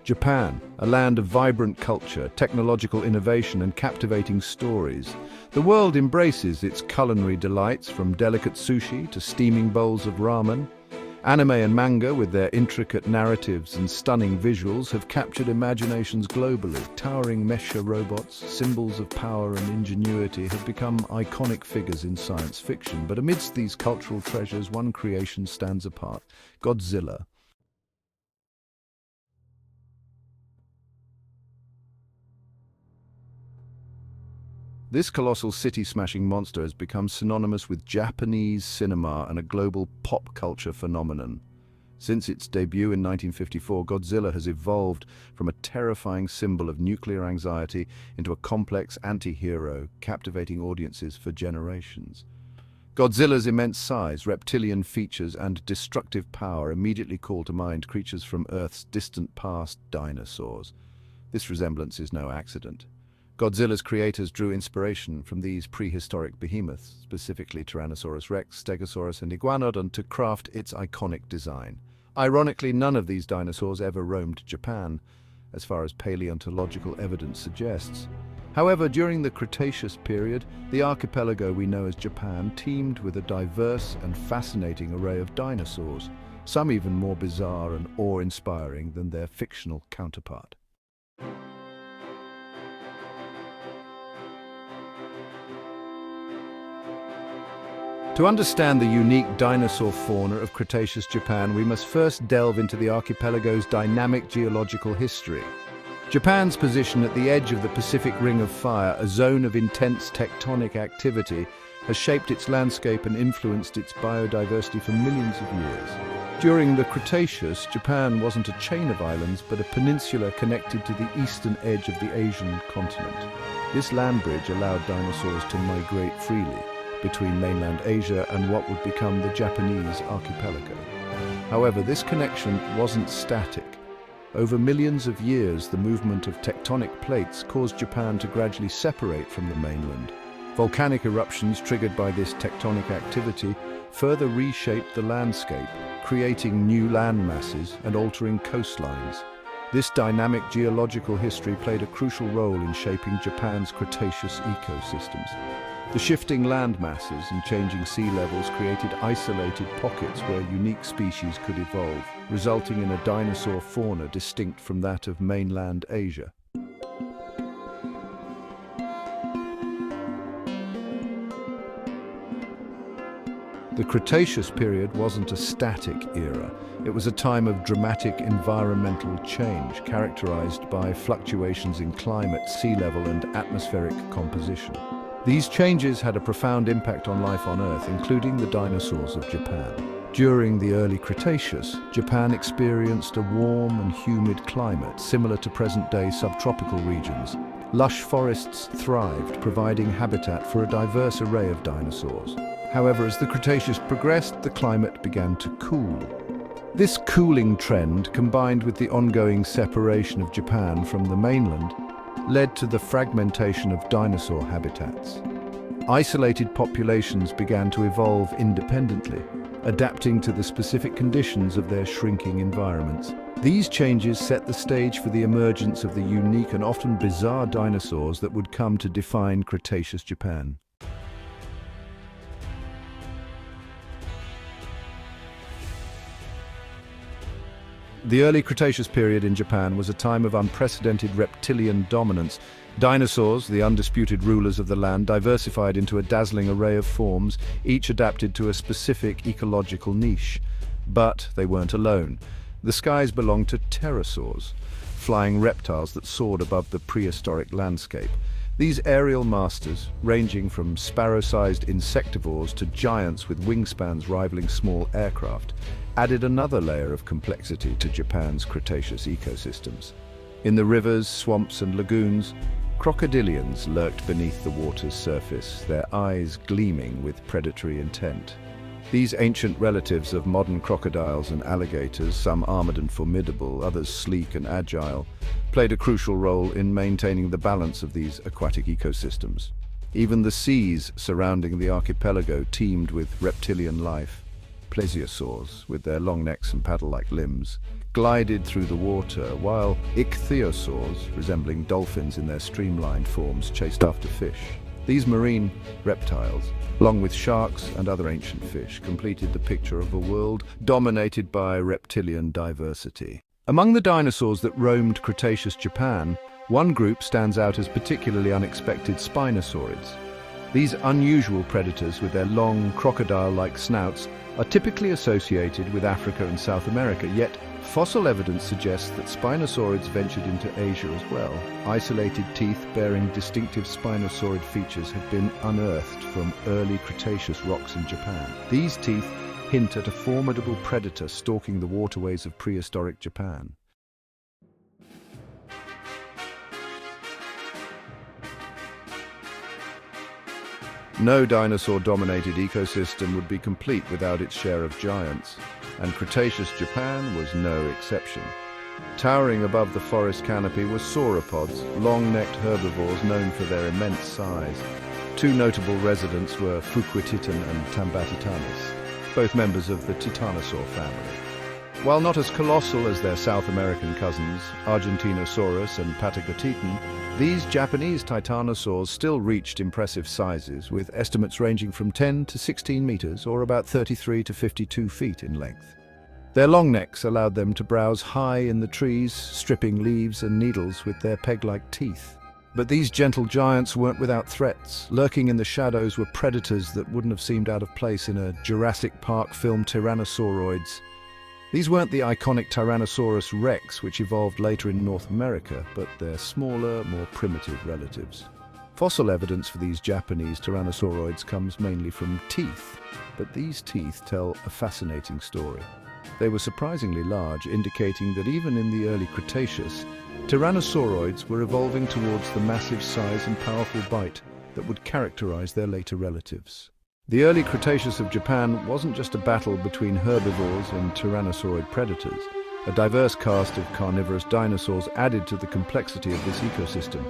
Japan, a land of vibrant culture, technological innovation and captivating stories. The world embraces its culinary delights, from delicate sushi to steaming bowls of ramen. Anime and manga, with their intricate narratives and stunning visuals, have captured imaginations globally. Towering mecha robots, symbols of power and ingenuity, have become iconic figures in science fiction. But amidst these cultural treasures, one creation stands apart: Godzilla. This colossal city-smashing monster has become synonymous with Japanese cinema and a global pop culture phenomenon. Since its debut in 1954, Godzilla has evolved from a terrifying symbol of nuclear anxiety into a complex anti-hero, captivating audiences for generations. Godzilla's immense size, reptilian features, and destructive power immediately call to mind creatures from Earth's distant past, dinosaurs. This resemblance is no accident. Godzilla's creators drew inspiration from these prehistoric behemoths, specifically Tyrannosaurus rex, Stegosaurus, and Iguanodon, to craft its iconic design. Ironically, none of these dinosaurs ever roamed Japan, as far as paleontological evidence suggests. However, during the Cretaceous period, the archipelago we know as Japan teemed with a diverse and fascinating array of dinosaurs, some even more bizarre and awe-inspiring than their fictional counterpart. To understand the unique dinosaur fauna of Cretaceous Japan, we must first delve into the archipelago's dynamic geological history. Japan's position at the edge of the Pacific Ring of Fire, a zone of intense tectonic activity, has shaped its landscape and influenced its biodiversity for millions of years. During the Cretaceous, Japan wasn't a chain of islands, but a peninsula connected to the eastern edge of the Asian continent. This land bridge allowed dinosaurs to migrate freely between mainland Asia and what would become the Japanese archipelago. However, this connection wasn't static. Over millions of years, the movement of tectonic plates caused Japan to gradually separate from the mainland. Volcanic eruptions triggered by this tectonic activity further reshaped the landscape, creating new land masses and altering coastlines. This dynamic geological history played a crucial role in shaping Japan's Cretaceous ecosystems. The shifting land masses and changing sea levels created isolated pockets where unique species could evolve, resulting in a dinosaur fauna distinct from that of mainland Asia. The Cretaceous period wasn't a static era. It was a time of dramatic environmental change, characterized by fluctuations in climate, sea level, and atmospheric composition. These changes had a profound impact on life on Earth, including the dinosaurs of Japan. During the early Cretaceous, Japan experienced a warm and humid climate, similar to present-day subtropical regions. Lush forests thrived, providing habitat for a diverse array of dinosaurs. However, as the Cretaceous progressed, the climate began to cool. This cooling trend, combined with the ongoing separation of Japan from the mainland, led to the fragmentation of dinosaur habitats. Isolated populations began to evolve independently, adapting to the specific conditions of their shrinking environments. These changes set the stage for the emergence of the unique and often bizarre dinosaurs that would come to define Cretaceous Japan. The early Cretaceous period in Japan was a time of unprecedented reptilian dominance. Dinosaurs, the undisputed rulers of the land, diversified into a dazzling array of forms, each adapted to a specific ecological niche. But they weren't alone. The skies belonged to pterosaurs, flying reptiles that soared above the prehistoric landscape. These aerial masters, ranging from sparrow-sized insectivores to giants with wingspans rivaling small aircraft, added another layer of complexity to Japan's Cretaceous ecosystems. In the rivers, swamps, and lagoons, crocodilians lurked beneath the water's surface, their eyes gleaming with predatory intent. These ancient relatives of modern crocodiles and alligators, some armored and formidable, others sleek and agile, played a crucial role in maintaining the balance of these aquatic ecosystems. Even the seas surrounding the archipelago teemed with reptilian life. Plesiosaurs, with their long necks and paddle-like limbs, glided through the water, while ichthyosaurs, resembling dolphins in their streamlined forms, chased after fish. These marine reptiles, along with sharks and other ancient fish, completed the picture of a world dominated by reptilian diversity. Among the dinosaurs that roamed Cretaceous Japan, one group stands out as particularly unexpected: spinosaurids. These unusual predators, with their long, crocodile-like snouts, are typically associated with Africa and South America, yet fossil evidence suggests that spinosaurids ventured into Asia as well. Isolated teeth bearing distinctive spinosaurid features have been unearthed from early Cretaceous rocks in Japan. These teeth hint at a formidable predator stalking the waterways of prehistoric Japan. No dinosaur-dominated ecosystem would be complete without its share of giants, and Cretaceous Japan was no exception. Towering above the forest canopy were sauropods, long-necked herbivores known for their immense size. Two notable residents were Fuquititan and Tambatitanus, both members of the Titanosaur family. While not as colossal as their South American cousins, Argentinosaurus and Patagotitan, these Japanese titanosaurs still reached impressive sizes, with estimates ranging from 10 to 16 meters, or about 33 to 52 feet in length. Their long necks allowed them to browse high in the trees, stripping leaves and needles with their peg-like teeth. But these gentle giants weren't without threats. Lurking in the shadows were predators that wouldn't have seemed out of place in a Jurassic Park film: Tyrannosauroids. These weren't the iconic Tyrannosaurus rex, which evolved later in North America, but their smaller, more primitive relatives. Fossil evidence for these Japanese tyrannosauroids comes mainly from teeth, but these teeth tell a fascinating story. They were surprisingly large, indicating that even in the early Cretaceous, tyrannosauroids were evolving towards the massive size and powerful bite that would characterize their later relatives. The early Cretaceous of Japan wasn't just a battle between herbivores and tyrannosaurid predators. A diverse cast of carnivorous dinosaurs added to the complexity of this ecosystem.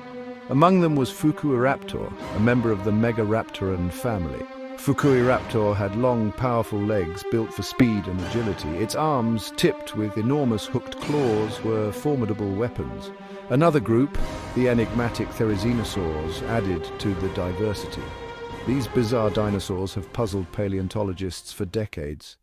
Among them was Fukuiraptor, a member of the Megaraptoran family. Fukuiraptor had long, powerful legs built for speed and agility. Its arms, tipped with enormous hooked claws, were formidable weapons. Another group, the enigmatic Therizinosaurs, added to the diversity. These bizarre dinosaurs have puzzled paleontologists for decades.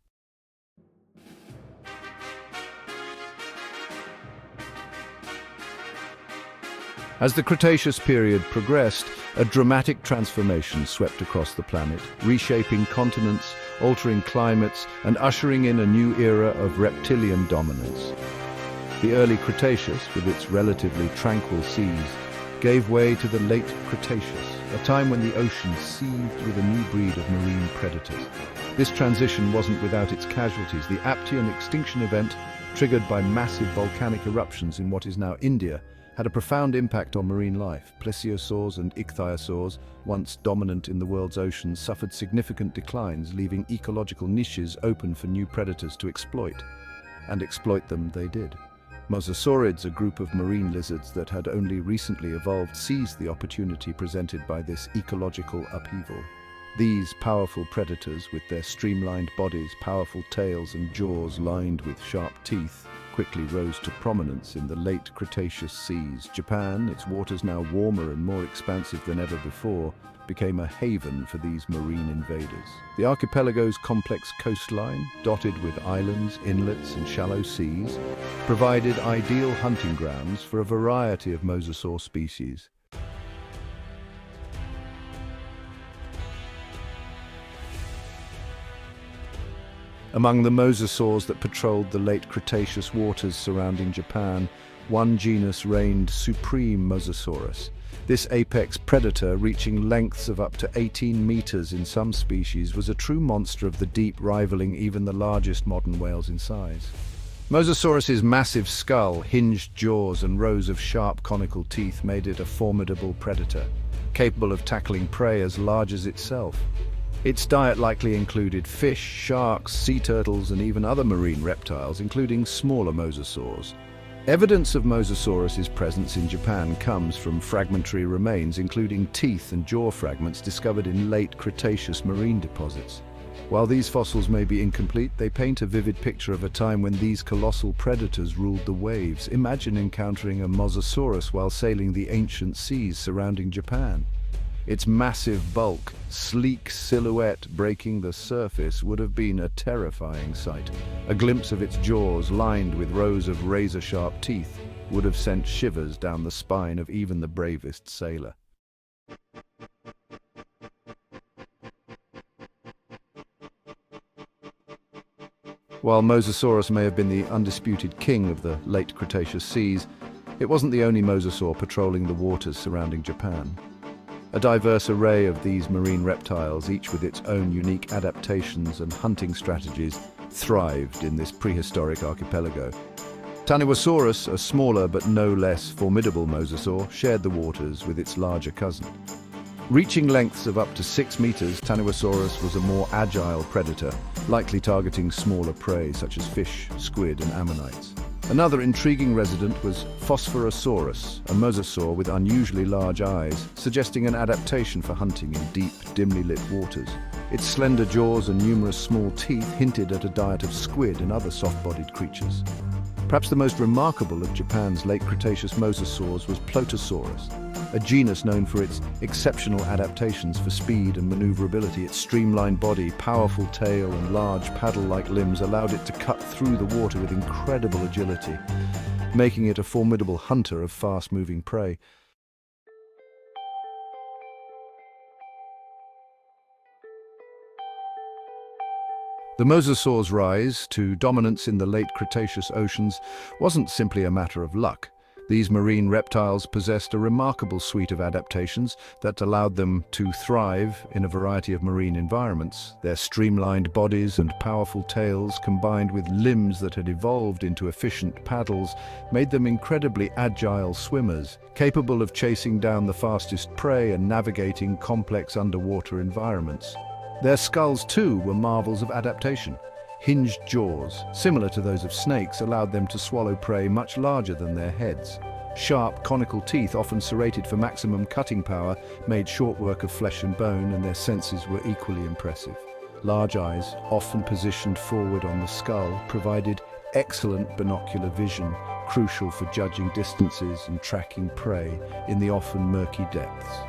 As the Cretaceous period progressed, a dramatic transformation swept across the planet, reshaping continents, altering climates, and ushering in a new era of reptilian dominance. The early Cretaceous, with its relatively tranquil seas, gave way to the late Cretaceous, a time when the ocean seethed with a new breed of marine predators. This transition wasn't without its casualties. The Aptian extinction event, triggered by massive volcanic eruptions in what is now India, had a profound impact on marine life. Plesiosaurs and ichthyosaurs, once dominant in the world's oceans, suffered significant declines, leaving ecological niches open for new predators to exploit. And exploit them they did. Mosasaurids, a group of marine lizards that had only recently evolved, seized the opportunity presented by this ecological upheaval. These powerful predators, with their streamlined bodies, powerful tails and jaws lined with sharp teeth, quickly rose to prominence in the late Cretaceous seas. Japan, its waters now warmer and more expansive than ever before, became a haven for these marine invaders. The archipelago's complex coastline, dotted with islands, inlets, and shallow seas, provided ideal hunting grounds for a variety of mosasaur species. Among the mosasaurs that patrolled the late Cretaceous waters surrounding Japan, one genus reigned supreme: Mosasaurus. This apex predator, reaching lengths of up to 18 meters in some species, was a true monster of the deep, rivaling even the largest modern whales in size. Mosasaurus's massive skull, hinged jaws, and rows of sharp conical teeth made it a formidable predator, capable of tackling prey as large as itself. Its diet likely included fish, sharks, sea turtles, and even other marine reptiles, including smaller mosasaurs. Evidence of Mosasaurus's presence in Japan comes from fragmentary remains, including teeth and jaw fragments discovered in late Cretaceous marine deposits. While these fossils may be incomplete, they paint a vivid picture of a time when these colossal predators ruled the waves. Imagine encountering a mosasaurus while sailing the ancient seas surrounding Japan. Its massive bulk, sleek silhouette breaking the surface would have been a terrifying sight. A glimpse of its jaws, lined with rows of razor-sharp teeth, would have sent shivers down the spine of even the bravest sailor. While Mosasaurus may have been the undisputed king of the late Cretaceous seas, it wasn't the only mosasaur patrolling the waters surrounding Japan. A diverse array of these marine reptiles, each with its own unique adaptations and hunting strategies, thrived in this prehistoric archipelago. Tannosaurus, a smaller but no less formidable mosasaur, shared the waters with its larger cousin. Reaching lengths of up to 6 meters, Tannosaurus was a more agile predator, likely targeting smaller prey such as fish, squid, and ammonites. Another intriguing resident was Phosphorosaurus, a mosasaur with unusually large eyes, suggesting an adaptation for hunting in deep, dimly lit waters. Its slender jaws and numerous small teeth hinted at a diet of squid and other soft-bodied creatures. Perhaps the most remarkable of Japan's late Cretaceous mosasaurs was Plotosaurus, a genus known for its exceptional adaptations for speed and maneuverability. Its streamlined body, powerful tail, and large paddle-like limbs allowed it to cut through the water with incredible agility, making it a formidable hunter of fast-moving prey. The mosasaur's rise to dominance in the late Cretaceous oceans wasn't simply a matter of luck. These marine reptiles possessed a remarkable suite of adaptations that allowed them to thrive in a variety of marine environments. Their streamlined bodies and powerful tails, combined with limbs that had evolved into efficient paddles, made them incredibly agile swimmers, capable of chasing down the fastest prey and navigating complex underwater environments. Their skulls, too, were marvels of adaptation. Hinged jaws, similar to those of snakes, allowed them to swallow prey much larger than their heads. Sharp, conical teeth, often serrated for maximum cutting power, made short work of flesh and bone, and their senses were equally impressive. Large eyes, often positioned forward on the skull, provided excellent binocular vision, crucial for judging distances and tracking prey in the often murky depths.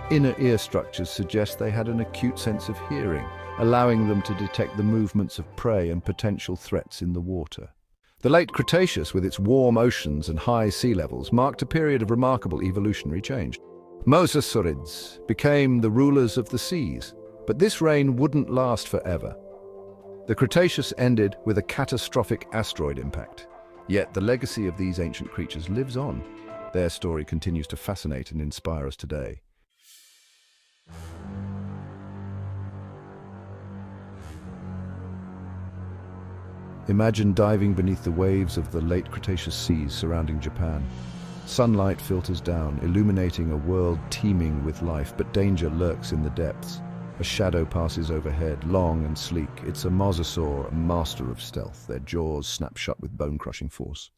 Inner ear structures suggest they had an acute sense of hearing, allowing them to detect the movements of prey and potential threats in the water. The late Cretaceous, with its warm oceans and high sea levels, marked a period of remarkable evolutionary change. Mosasaurids became the rulers of the seas, but this reign wouldn't last forever. The Cretaceous ended with a catastrophic asteroid impact. Yet the legacy of these ancient creatures lives on. Their story continues to fascinate and inspire us today. Imagine diving beneath the waves of the late Cretaceous seas surrounding Japan. Sunlight filters down, illuminating a world teeming with life, but danger lurks in the depths. A shadow passes overhead, long and sleek. It's a mosasaur, a master of stealth, their jaws snap shut with bone-crushing force.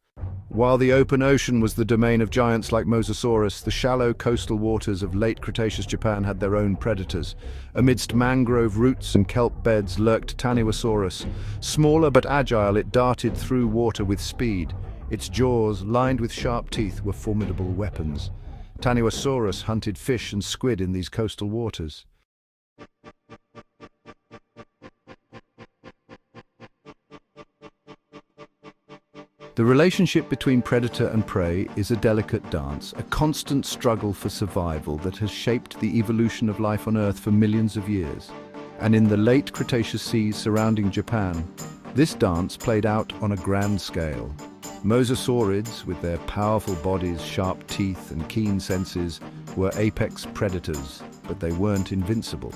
While the open ocean was the domain of giants like Mosasaurus, the shallow coastal waters of late Cretaceous Japan had their own predators. Amidst mangrove roots and kelp beds lurked Tannosaurus. Smaller but agile, it darted through water with speed. Its jaws, lined with sharp teeth, were formidable weapons. Tannosaurus hunted fish and squid in these coastal waters. The relationship between predator and prey is a delicate dance, a constant struggle for survival that has shaped the evolution of life on Earth for millions of years. And in the late Cretaceous seas surrounding Japan, this dance played out on a grand scale. Mosasaurids, with their powerful bodies, sharp teeth, and keen senses, were apex predators, but they weren't invincible.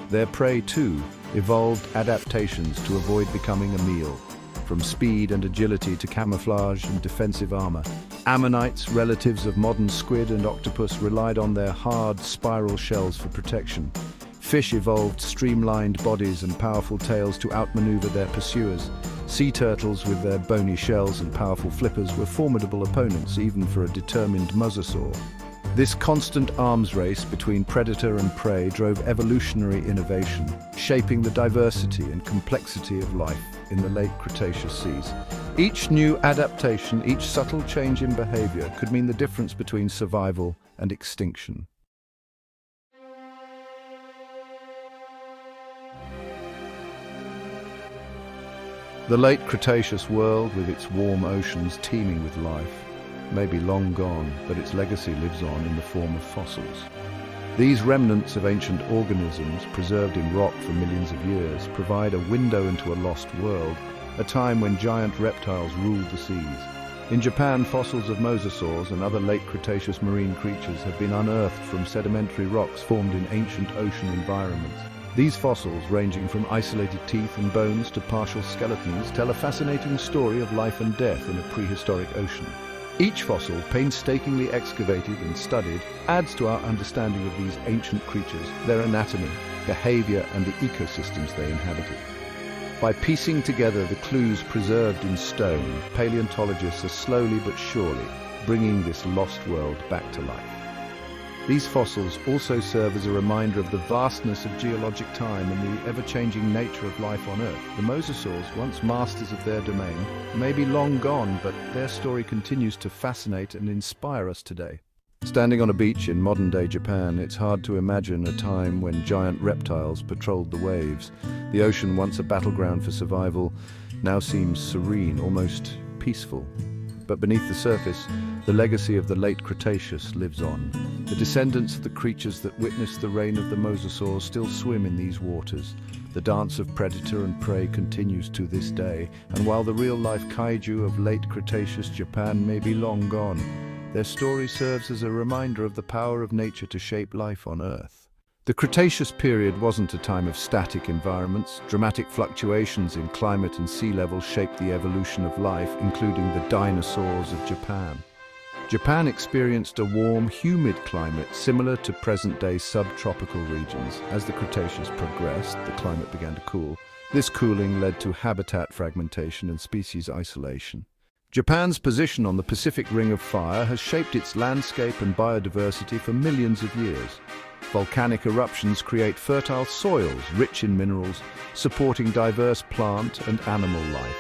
Their prey, too, evolved adaptations to avoid becoming a meal. From speed and agility to camouflage and defensive armor. Ammonites, relatives of modern squid and octopus, relied on their hard, spiral shells for protection. Fish evolved streamlined bodies and powerful tails to outmaneuver their pursuers. Sea turtles, with their bony shells and powerful flippers, were formidable opponents even for a determined mosasaur. This constant arms race between predator and prey drove evolutionary innovation, shaping the diversity and complexity of life in the late Cretaceous seas. Each new adaptation, each subtle change in behavior could mean the difference between survival and extinction. The late Cretaceous world, with its warm oceans teeming with life, may be long gone, but its legacy lives on in the form of fossils. These remnants of ancient organisms, preserved in rock for millions of years, provide a window into a lost world, a time when giant reptiles ruled the seas. In Japan, fossils of mosasaurs and other late Cretaceous marine creatures have been unearthed from sedimentary rocks formed in ancient ocean environments. These fossils, ranging from isolated teeth and bones to partial skeletons, tell a fascinating story of life and death in a prehistoric ocean. Each fossil, painstakingly excavated and studied, adds to our understanding of these ancient creatures, their anatomy, behavior, and the ecosystems they inhabited. By piecing together the clues preserved in stone, paleontologists are slowly but surely bringing this lost world back to life. These fossils also serve as a reminder of the vastness of geologic time and the ever-changing nature of life on Earth. The mosasaurs, once masters of their domain, may be long gone, but their story continues to fascinate and inspire us today. Standing on a beach in modern-day Japan, it's hard to imagine a time when giant reptiles patrolled the waves. The ocean, once a battleground for survival, now seems serene, almost peaceful. But beneath the surface, the legacy of the late Cretaceous lives on. The descendants of the creatures that witnessed the reign of the mosasaurs still swim in these waters. The dance of predator and prey continues to this day, and while the real-life kaiju of late Cretaceous Japan may be long gone, their story serves as a reminder of the power of nature to shape life on Earth. The Cretaceous period wasn't a time of static environments. Dramatic fluctuations in climate and sea level shaped the evolution of life, including the dinosaurs of Japan. Japan experienced a warm, humid climate similar to present-day subtropical regions. As the Cretaceous progressed, the climate began to cool. This cooling led to habitat fragmentation and species isolation. Japan's position on the Pacific Ring of Fire has shaped its landscape and biodiversity for millions of years. Volcanic eruptions create fertile soils rich in minerals, supporting diverse plant and animal life.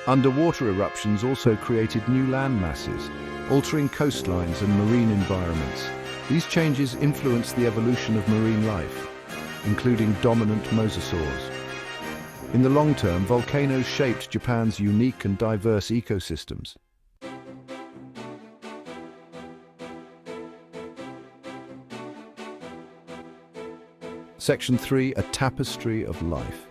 Underwater eruptions also created new land masses, altering coastlines and marine environments. These changes influenced the evolution of marine life, including dominant mosasaurs. In the long term, volcanoes shaped Japan's unique and diverse ecosystems. Section 3, a tapestry of life.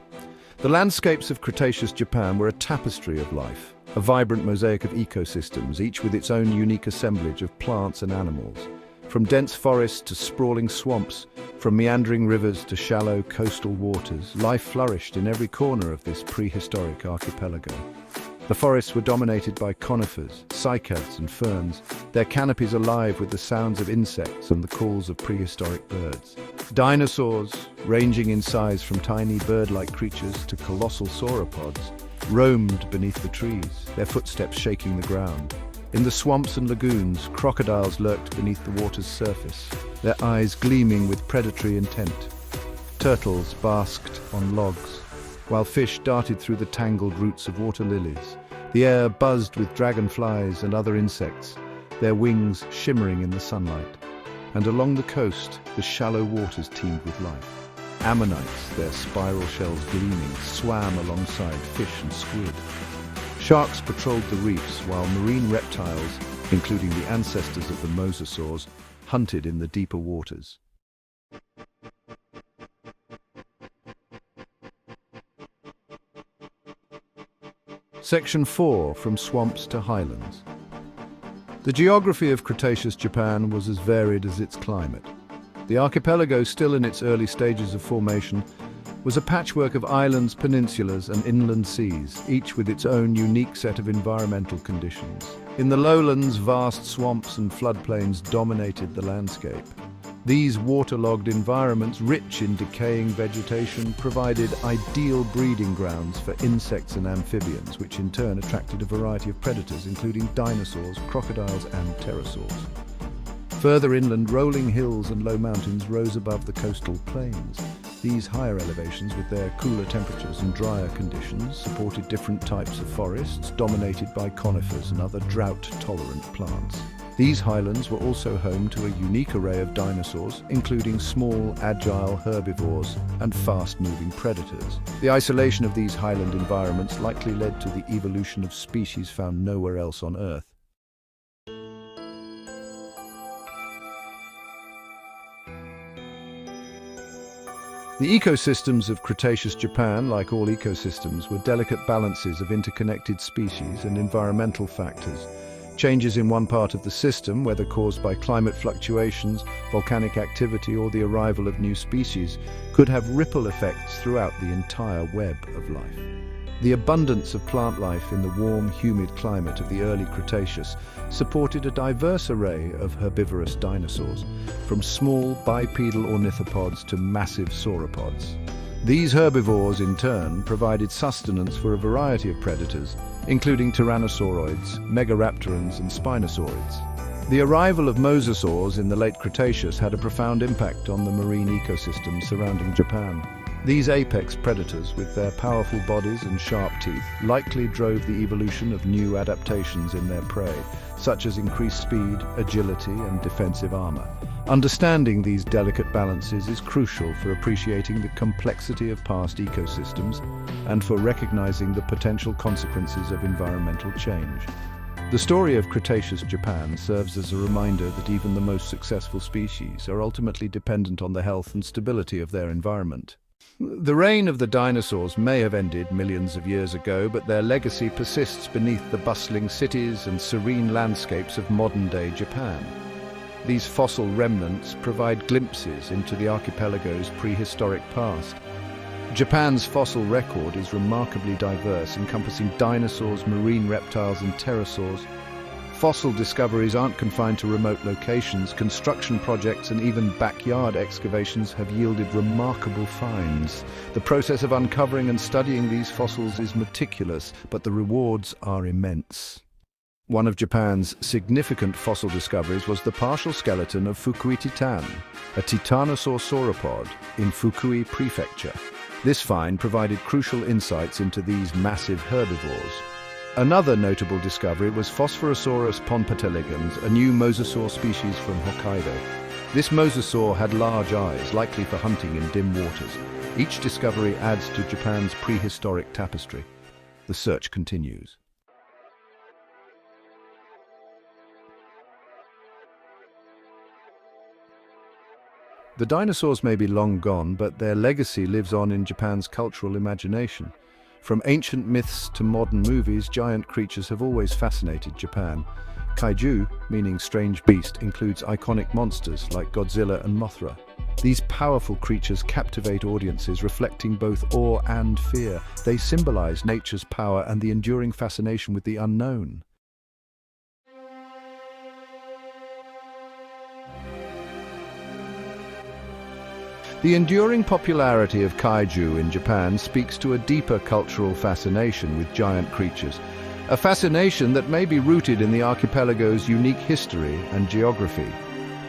The landscapes of Cretaceous Japan were a tapestry of life, a vibrant mosaic of ecosystems, each with its own unique assemblage of plants and animals. From dense forests to sprawling swamps, from meandering rivers to shallow coastal waters, life flourished in every corner of this prehistoric archipelago. The forests were dominated by conifers, cycads and ferns, their canopies alive with the sounds of insects and the calls of prehistoric birds. Dinosaurs, ranging in size from tiny bird-like creatures to colossal sauropods, roamed beneath the trees, their footsteps shaking the ground. In the swamps and lagoons, crocodiles lurked beneath the water's surface, their eyes gleaming with predatory intent. Turtles basked on logs, while fish darted through the tangled roots of water lilies. The air buzzed with dragonflies and other insects, their wings shimmering in the sunlight. And along the coast, the shallow waters teemed with life. Ammonites, their spiral shells gleaming, swam alongside fish and squid. Sharks patrolled the reefs, while marine reptiles, including the ancestors of the mosasaurs, hunted in the deeper waters. Section 4, from swamps to highlands. The geography of Cretaceous Japan was as varied as its climate. The archipelago, still in its early stages of formation, was a patchwork of islands, peninsulas, and inland seas, each with its own unique set of environmental conditions. In the lowlands, vast swamps and floodplains dominated the landscape. These waterlogged environments, rich in decaying vegetation, provided ideal breeding grounds for insects and amphibians, which in turn attracted a variety of predators, including dinosaurs, crocodiles, and pterosaurs. Further inland, rolling hills and low mountains rose above the coastal plains. These higher elevations, with their cooler temperatures and drier conditions, supported different types of forests dominated by conifers and other drought-tolerant plants. These highlands were also home to a unique array of dinosaurs, including small, agile herbivores and fast-moving predators. The isolation of these highland environments likely led to the evolution of species found nowhere else on Earth. The ecosystems of Cretaceous Japan, like all ecosystems, were delicate balances of interconnected species and environmental factors. Changes in one part of the system, whether caused by climate fluctuations, volcanic activity, or the arrival of new species, could have ripple effects throughout the entire web of life. The abundance of plant life in the warm, humid climate of the early Cretaceous supported a diverse array of herbivorous dinosaurs, from small bipedal ornithopods to massive sauropods. These herbivores, in turn, provided sustenance for a variety of predators, including tyrannosauroids, megaraptorans, and spinosaurids. The arrival of mosasaurs in the late Cretaceous had a profound impact on the marine ecosystem surrounding Japan. These apex predators, with their powerful bodies and sharp teeth, likely drove the evolution of new adaptations in their prey, such as increased speed, agility, and defensive armor. Understanding these delicate balances is crucial for appreciating the complexity of past ecosystems and for recognizing the potential consequences of environmental change. The story of Cretaceous Japan serves as a reminder that even the most successful species are ultimately dependent on the health and stability of their environment. The reign of the dinosaurs may have ended millions of years ago, but their legacy persists beneath the bustling cities and serene landscapes of modern-day Japan. These fossil remnants provide glimpses into the archipelago's prehistoric past. Japan's fossil record is remarkably diverse, encompassing dinosaurs, marine reptiles, and pterosaurs. Fossil discoveries aren't confined to remote locations. Construction projects and even backyard excavations have yielded remarkable finds. The process of uncovering and studying these fossils is meticulous, but the rewards are immense. One of Japan's significant fossil discoveries was the partial skeleton of Fukui Titan, a titanosaur sauropod in Fukui Prefecture. This find provided crucial insights into these massive herbivores. Another notable discovery was Phosphorosaurus ponpateligans, a new mosasaur species from Hokkaido. This mosasaur had large eyes, likely for hunting in dim waters. Each discovery adds to Japan's prehistoric tapestry. The search continues. The dinosaurs may be long gone, but their legacy lives on in Japan's cultural imagination. From ancient myths to modern movies, giant creatures have always fascinated Japan. Kaiju, meaning strange beast, includes iconic monsters like Godzilla and Mothra. These powerful creatures captivate audiences, reflecting both awe and fear. They symbolize nature's power and the enduring fascination with the unknown. The enduring popularity of kaiju in Japan speaks to a deeper cultural fascination with giant creatures, a fascination that may be rooted in the archipelago's unique history and geography.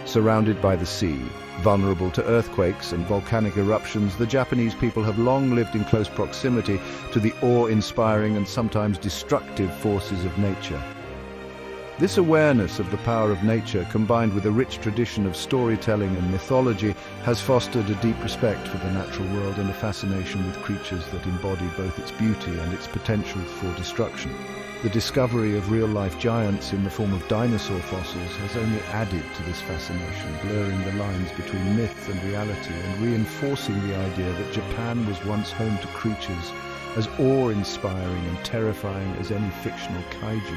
Surrounded by the sea, vulnerable to earthquakes and volcanic eruptions, the Japanese people have long lived in close proximity to the awe-inspiring and sometimes destructive forces of nature. This awareness of the power of nature, combined with a rich tradition of storytelling and mythology, has fostered a deep respect for the natural world and a fascination with creatures that embody both its beauty and its potential for destruction. The discovery of real-life giants in the form of dinosaur fossils has only added to this fascination, blurring the lines between myth and reality and reinforcing the idea that Japan was once home to creatures as awe-inspiring and terrifying as any fictional kaiju.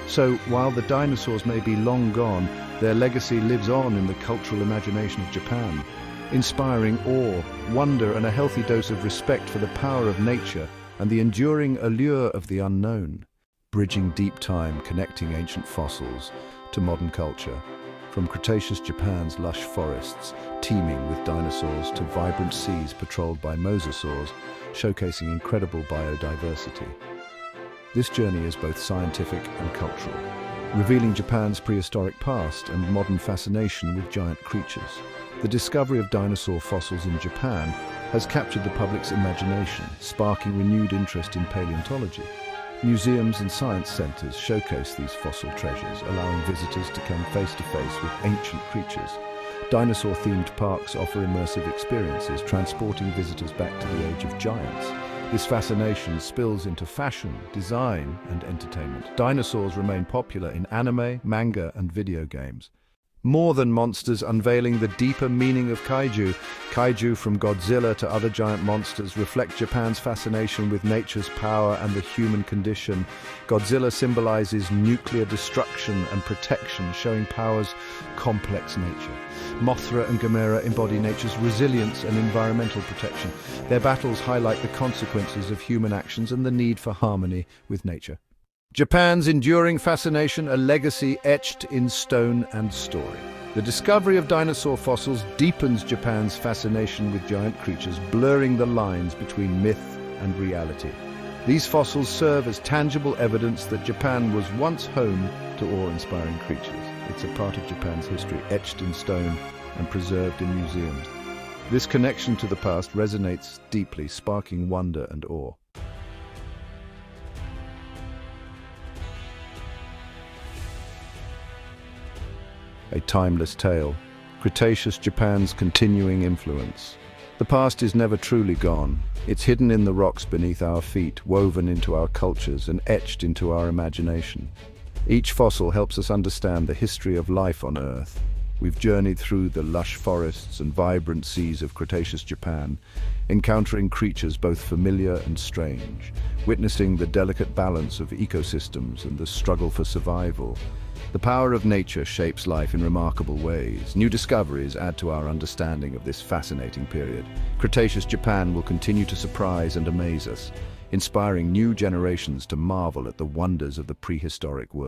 So, while the dinosaurs may be long gone, their legacy lives on in the cultural imagination of Japan, inspiring awe, wonder, and a healthy dose of respect for the power of nature and the enduring allure of the unknown, bridging deep time, connecting ancient fossils to modern culture, from Cretaceous Japan's lush forests, teeming with dinosaurs, to vibrant seas patrolled by mosasaurs, showcasing incredible biodiversity. This journey is both scientific and cultural, revealing Japan's prehistoric past and modern fascination with giant creatures. The discovery of dinosaur fossils in Japan has captured the public's imagination, sparking renewed interest in paleontology. Museums and science centers showcase these fossil treasures, allowing visitors to come face-to-face with ancient creatures. Dinosaur-themed parks offer immersive experiences, transporting visitors back to the age of giants. This fascination spills into fashion, design, and entertainment. Dinosaurs remain popular in anime, manga, and video games. More than monsters, unveiling the deeper meaning of kaiju. Kaiju, from Godzilla to other giant monsters, reflect Japan's fascination with nature's power and the human condition. Godzilla symbolizes nuclear destruction and protection, showing power's complex nature. Mothra and Gamera embody nature's resilience and environmental protection. Their battles highlight the consequences of human actions and the need for harmony with nature. Japan's enduring fascination, a legacy etched in stone and story. The discovery of dinosaur fossils deepens Japan's fascination with giant creatures, blurring the lines between myth and reality. These fossils serve as tangible evidence that Japan was once home to awe-inspiring creatures. It's a part of Japan's history, etched in stone and preserved in museums. This connection to the past resonates deeply, sparking wonder and awe. A timeless tale, Cretaceous Japan's continuing influence. The past is never truly gone. It's hidden in the rocks beneath our feet, woven into our cultures and etched into our imagination. Each fossil helps us understand the history of life on Earth. We've journeyed through the lush forests and vibrant seas of Cretaceous Japan, encountering creatures both familiar and strange, witnessing the delicate balance of ecosystems and the struggle for survival. The power of nature shapes life in remarkable ways. New discoveries add to our understanding of this fascinating period. Cretaceous Japan will continue to surprise and amaze us, inspiring new generations to marvel at the wonders of the prehistoric world.